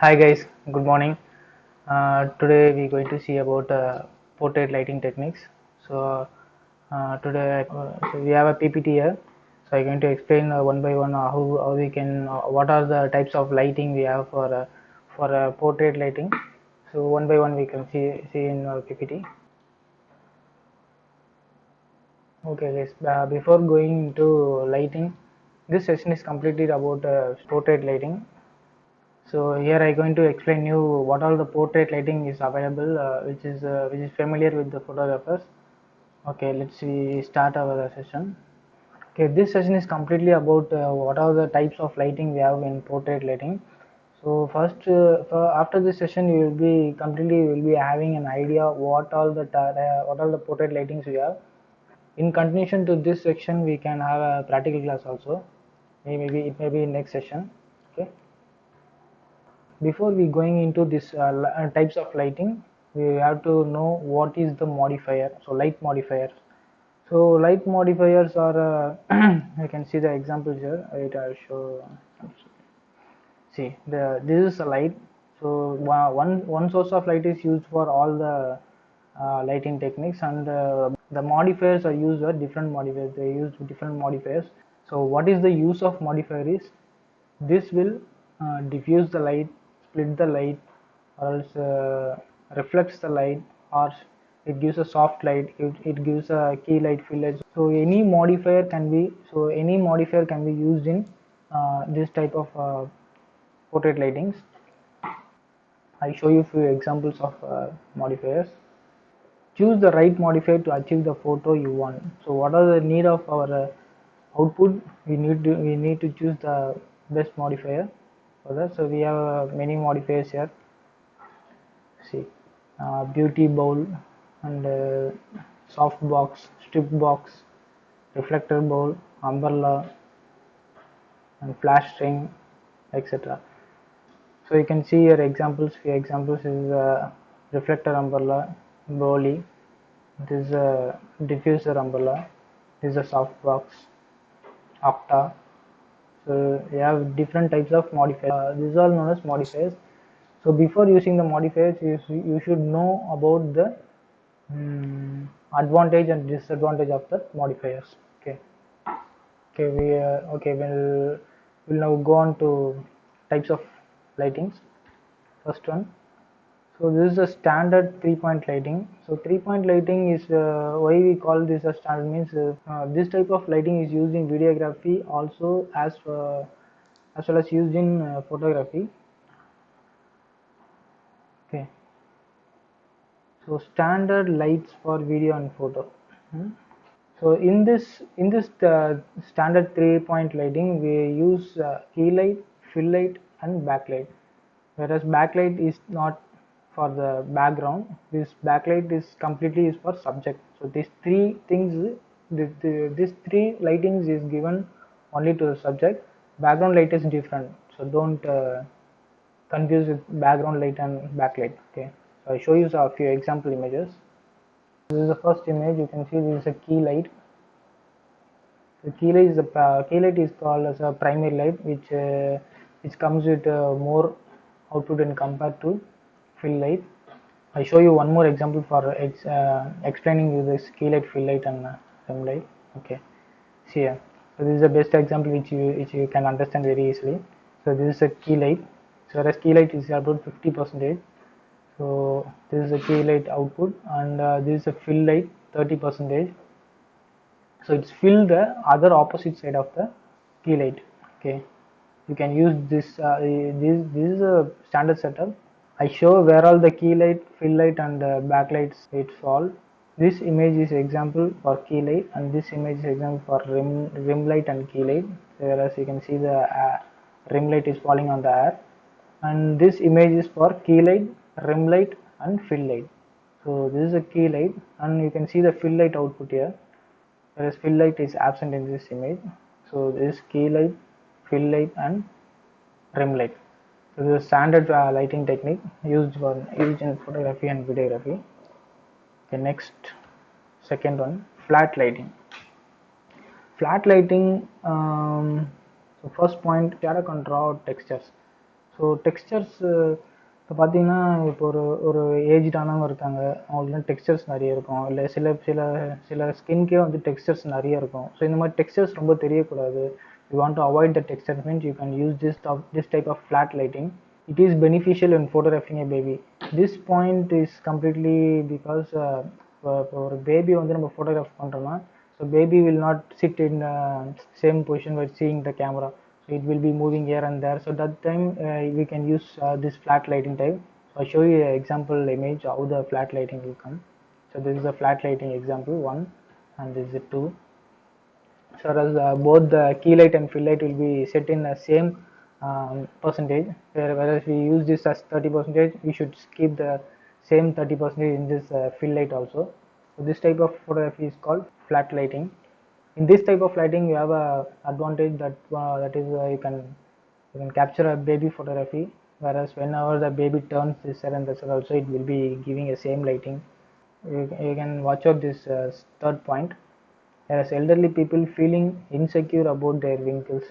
Hi guys, good morning. Today we're going to see about portrait lighting techniques. So we have a PPT here. So I'm going to explain one by one how we can what are the types of lighting we have for portrait lighting. So one by one we can see in our PPT. Okay guys, before going into lighting, this session is completely about portrait lighting. So here I going to explain you what all the portrait lighting is available, which is familiar with the photographers. Okay, let's see start our session. Okay, this session is completely about what are the types of lighting we have in portrait lighting. So first, after this session, you will be having an idea what all the portrait lightings we have. In continuation to this section, we can have a practical class also. Maybe it may be in next session. Okay. Before we going into this types of lighting, we have to know what is the modifier. So light modifiers. So light modifiers are I can see the examples here. I'll show. See, this is a light. So one source of light is used for all the lighting techniques, and the modifiers are used for different modifiers. They use different modifiers. So what is the use of modifier is this will diffuse the light, split the light, or else reflects the light, or it gives a soft light. It gives a key light, fill light. So any modifier can be used in this type of portrait lightings. I show you few examples of modifiers. Choose the right modifier to achieve the photo you want. So what are the need of our output? We need to choose the best modifier for that. So we have many modifiers here. See, beauty bowl and soft box, strip box, reflector bowl, umbrella, and flash string, etc. So you can see here examples. Few examples is reflector umbrella, Broly. This is a diffuser umbrella. This is a softbox, Octa. So you have different types of modifiers. These are known as modifiers. So before using the modifiers, you should know about the advantage and disadvantage of the modifiers. Okay. We'll now go on to types of lightings. First one. So this is a standard 3-point lighting. So 3-point lighting is why we call this a standard means this type of lighting is used in videography also as well as used in photography. Okay. So standard lights for video and photo. So in this standard 3-point lighting, we use key light, fill light, and backlight. Whereas backlight is not for the background. This backlight is completely is for subject. So these three things, these three lightings is given only to the subject. Background light is different. So don't confuse with background light and backlight. Okay. So I show you a few example images. This is the first image. You can see this is a key light. The key light is called as a primary light, which comes with more output when compared to fill light. I show you one more example for explaining you this key light, fill light, and rim light. Okay, see here. So this is the best example which you can understand very easily. So this is a key light. So whereas key light is about 50%. So this is a key light output, and this is a fill light 30%. So it's fill the other opposite side of the key light. Okay, you can use this is a standard setup. I show where all the key light, fill light, and backlights it fall. This image is example for key light, and this image is example for rim light and key light. Whereas you can see the rim light is falling on the air, and this image is for key light, rim light, and fill light. So this is a key light, and you can see the fill light output here, whereas fill light is absent in this image. So this is key light, fill light, and rim light. So this is a standard lighting technique used in photography and videography. The next second one, flat lighting. Flat lighting. So first point, shadow can draw textures. So textures இப்போ பார்த்தீங்கன்னா இப்போ ஒரு ஒரு ஏஜ்டானவங்க இருக்காங்க, அவங்களுக்கு textures நிறைய இருக்கும், இல்லை சில சில சில ஸ்கின்கே வந்து டெக்ஸ்சர்ஸ் நிறைய இருக்கும். ஸோ இந்த மாதிரி டெக்ஸ்சர்ஸ் ரொம்ப தெரியக்கூடாது. You want to avoid the texture means you can use this type of flat lighting. It is beneficial in photographing a baby. This point is completely because இப்போ ஒரு பேபி வந்து நம்ம ஃபோட்டோகிராஃப் பண்ணுறோம்னா, so baby will not sit in same position while seeing the camera. So it will be moving here and there. So that time we can use this flat lighting type. So I'll show you an example image how the flat lighting will come. So this is a flat lighting example 1 and this is 2. So as both the key light and fill light will be set in the same percentage, whereas we use this as 30%, we should keep the same 30% in this fill light also. So this type of photography is called flat lighting. In this type of lighting you have a advantage that you can capture a baby photography, whereas whenever the baby turns this side and that side also, it will be giving a same lighting. You can watch out this third point, as elderly people feeling insecure about their wrinkles.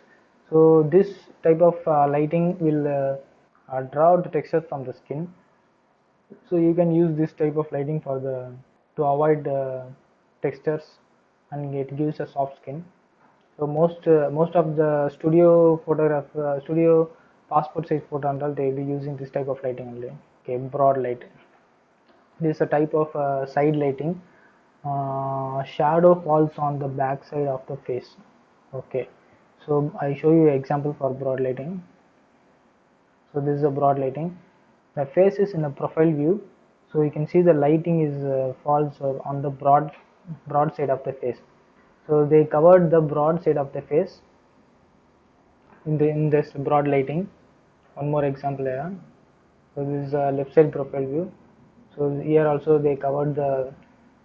So this type of lighting will draw the texture from the skin. So you can use this type of lighting for the to avoid textures, and it gives a soft skin. So most of the studio passport size photo and all, they will be using this type of lighting only. Okay, broad light. This is a type of side lighting. Shadow falls on the back side of the face. Okay, so I show you an example for broad lighting. So this is a broad lighting. The face is in a profile view, so you can see the lighting is falls on the broad side of the face. So they covered the broad side of the face in this broad lighting. One more example here. So this is a left side profile view. So here also they covered the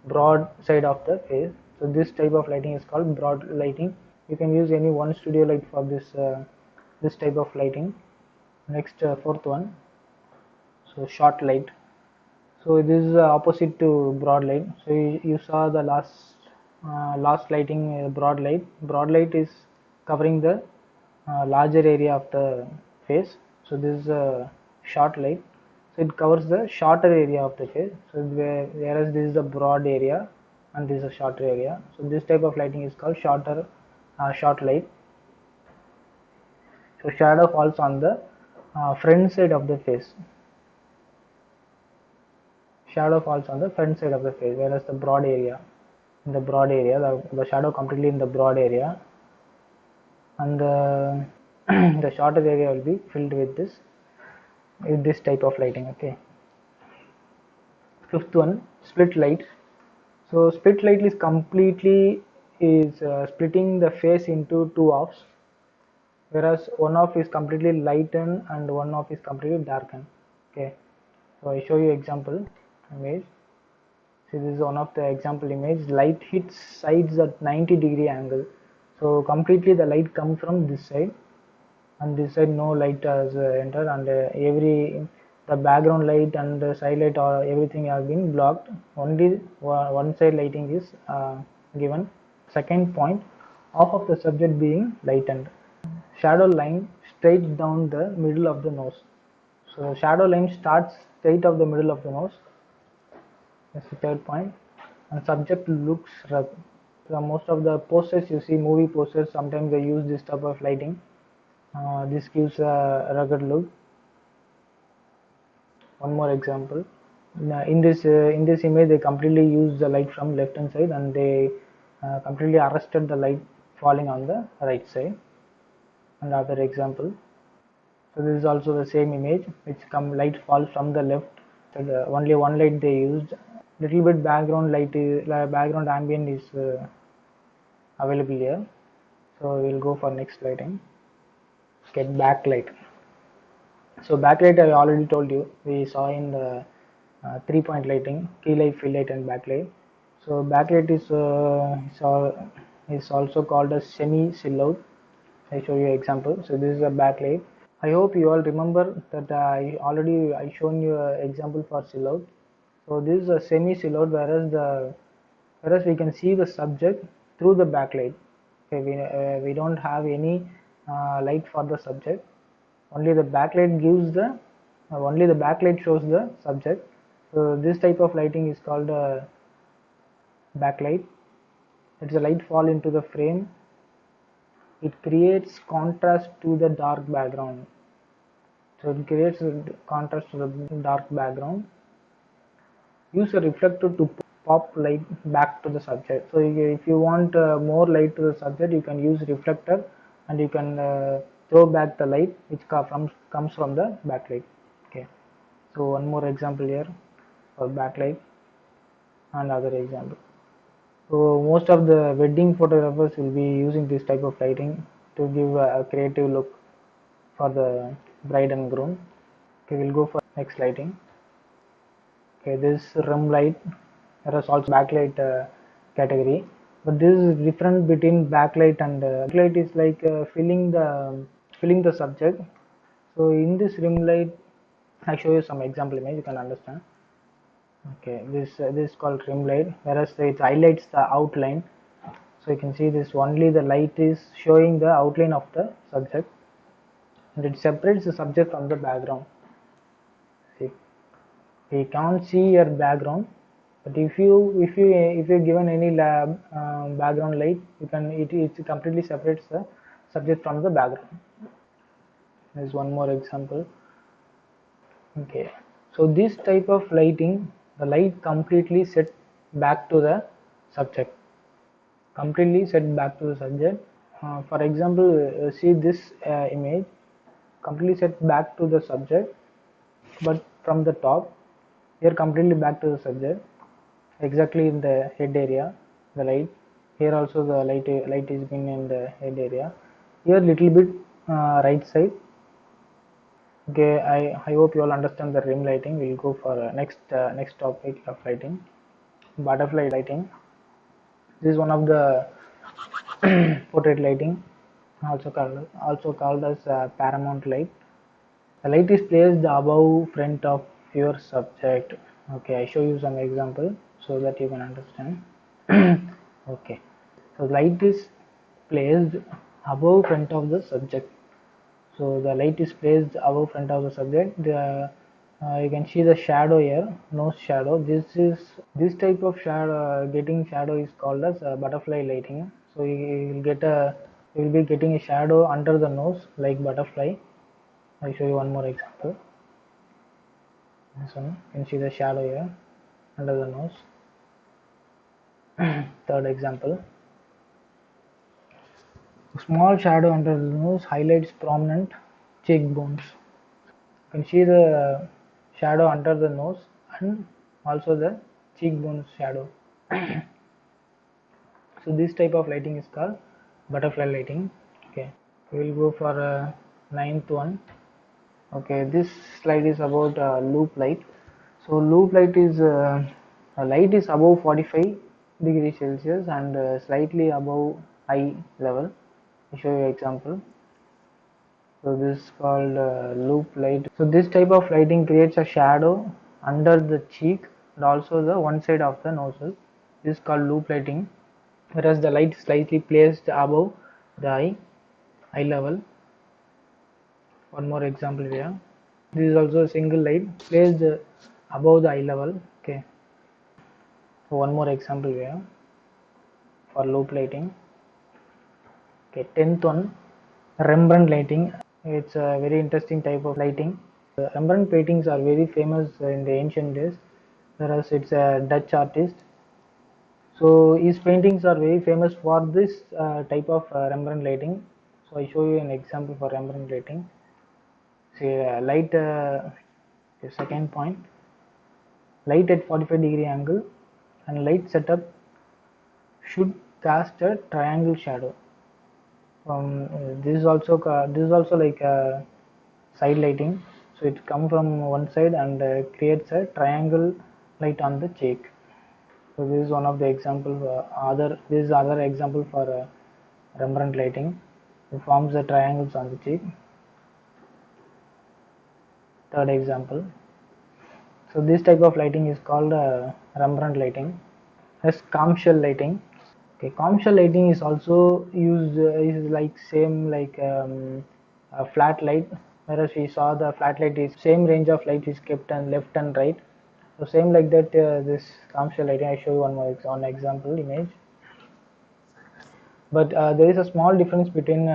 broad side of the face. So this type of lighting is called broad lighting. You can use any one studio light for this type of lighting. Next, fourth one. So short light. So this is opposite to broad light. So you saw the last lighting, broad light. Broad light is covering the larger area of the face. So this is a short light. So it covers the shorter area of the face. So whereas this is a broad area and this is a shorter area. So this type of lighting is called short light. So shadow falls on the front side of the face. Shadow falls on the front side of the face, whereas the broad area, the shadow completely in the broad area, and the shorter area will be filled with this type of lighting. Okay. Fifth one, split light. So split light is completely splitting the face into two halves, whereas one half is completely lightened and one half is completely darkened. Okay. So I show you example image. See, this is one of the example image. Light hits sides at 90-degree angle. So completely the light comes from this side, and this side no light has entered, and the background light and the side light or everything has been blocked. Only one side lighting is given. Second point, half of the subject being lightened. Shadow line straight down the middle of the nose. So shadow line starts straight of the middle of the nose. That's the third point. And subject looks rugged. So most of the posters you see, movie posters, sometimes they use this type of lighting. This gives a rugged look. One more example. In this image, they completely use the light from left hand side, and they completely arrested the light falling on the right side. Another example. So this is also the same image, which light falls from the left. So only one light they used. Little bit background light background ambient is available here. So we will go for next lighting. Get backlight. So backlight, I already told you, we saw in the 3-point lighting, key light, fill light, and backlight. So backlight is also called a semi silhouette. I show you an example. So this is a backlight. I hope you all remember that I shown you an example for silhouette. So this is a semi silhouette, whereas we can see the subject through the backlight. Okay, we don't have any light for the subject. only the backlight gives the only the backlight shows the subject. So this type of lighting is called backlight. It's a light fall into the frame. It creates contrast to the dark background. So it creates a contrast to the dark background. Use a reflector to pop light back to the subject. So if you want more light to the subject, you can use reflector, and you can throw back the light which comes from the backlight. Okay. So one more example here for backlight and other example. So most of the wedding photographers will be using this type of lighting to give a creative look for the bride and groom. Okay, we'll go for next lighting. Okay, this rim light, there is also backlight category, but this is different between backlight and backlight is like filling the subject. So in this rim light, I show you some example image, you can understand. Okay, this is called rim light, whereas it highlights the outline. So you can see this, only the light is showing the outline of the subject, and it separates the subject from the background. See, we can't see your background, but if you're given any background light, you can it completely separates the subject from the background. There's one more example. Okay, so this type of lighting, the light completely set back to the subject, for example, see this image, completely set back to the subject, but from the top, here completely back to the subject, exactly in the head area, the light. Here also the light is been in the head area. Here little bit right side. Okay, I hope you all understand the rim lighting. We'll go for next topic of lighting, butterfly lighting. This is one of the portrait lighting, also called as paramount light. The light is placed above front of your subject. Okay, I show you some example so that you can understand. Okay, so light is placed above front of the subject. So the light is placed above front of the subject. You can see the shadow here, nose shadow. This type of shadow, getting shadow is called as butterfly lighting. So you will be getting a shadow under the nose like butterfly. I'll show you one more example. This one, you can see the shadow here under the nose. Third example. Small shadow under the nose highlights prominent cheekbones. You can see the shadow under the nose and also the cheekbone shadow. So this type of lighting is called butterfly lighting. Okay, we will go for ninth one. Okay, this slide is about loop light. So loop light is a light is above 45 degrees Celsius and slightly above eye level. I'll show you an example. So this is called loop light. So this type of lighting creates a shadow under the cheek and also the one side of the nostril. This is called loop lighting, whereas the light is slightly placed above the eye level. One more example here. This is also a single light placed above the eye level. Okay. So one more example here for loop lighting. Okay, 10th one, Rembrandt lighting. It's a very interesting type of lighting. Rembrandt paintings are very famous in the ancient days, whereas it's a Dutch artist. So his paintings are very famous for this type of Rembrandt lighting. So I show you an example for Rembrandt lighting. Say light, the second point, light at 45-degree angle and light setup should cast a triangle shadow. This is also like side lighting. So it comes from one side and creates a triangle light on the cheek. So this is one of the example. This is other example for Rembrandt lighting. It forms the triangles on the cheek. Third example. So this type of lighting is called Rembrandt lighting. As calm shell lighting. Okay, calm shell lighting is also used is like same like a flat light, whereas we saw the flat light is same range of light is kept and left and right. So same like that, this clamshell lighting, I show you one example image. But there is a small difference between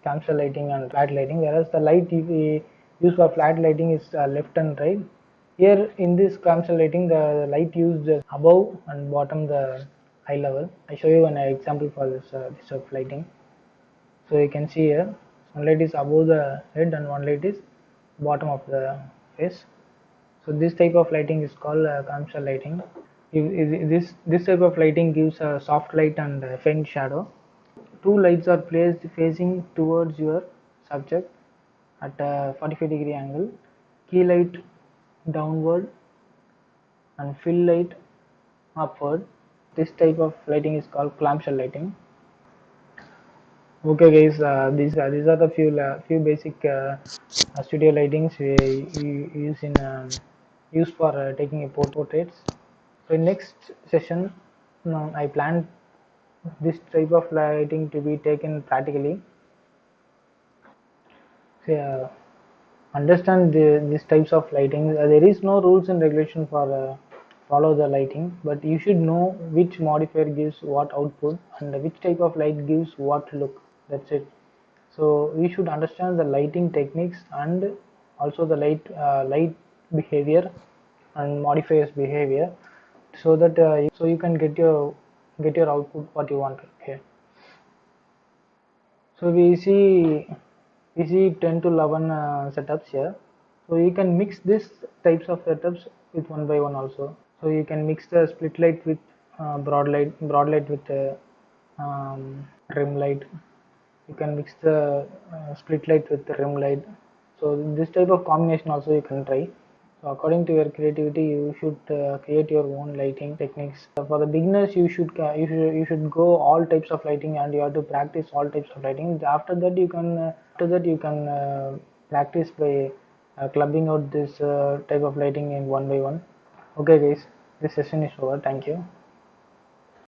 clamshell lighting and flat lighting, whereas the light we use for flat lighting is left and right. Here in this clamshell lighting, the light used is above and bottom the eye level. I show you an example for this of lighting. So you can see here, one light is above the head and one light is bottom of the face. So this type of lighting is called clamshell lighting. This type of lighting gives a soft light and faint shadow. Two lights are placed facing towards your subject at a 45-degree angle. Key light downward and fill light upward. This type of lighting is called clamshell lighting. Okay guys, these are the few basic studio lightings we use for taking a portraits. So in next session, I plan this type of lighting to be taken practically. So, understand these types of lighting. There is no rules and regulation for follow the lighting, but you should know which modifier gives what output and which type of light gives what look. That's it. So we should understand the lighting techniques and also the light behavior and modifiers behavior, so that so you can get your output what you want here. So we see 10 to 11 setups here. So you can mix these types of setups with one by one also. So you can mix the split light with broad light with rim light. You can mix the split light with the rim light. So this type of combination also you can try. So according to your creativity, you should create your own lighting techniques. For the beginners, you should go all types of lighting, and you have to practice all types of lighting. After that, you can practice by clubbing out this type of lighting in one by one. Okay, guys, this session is over. Thank you.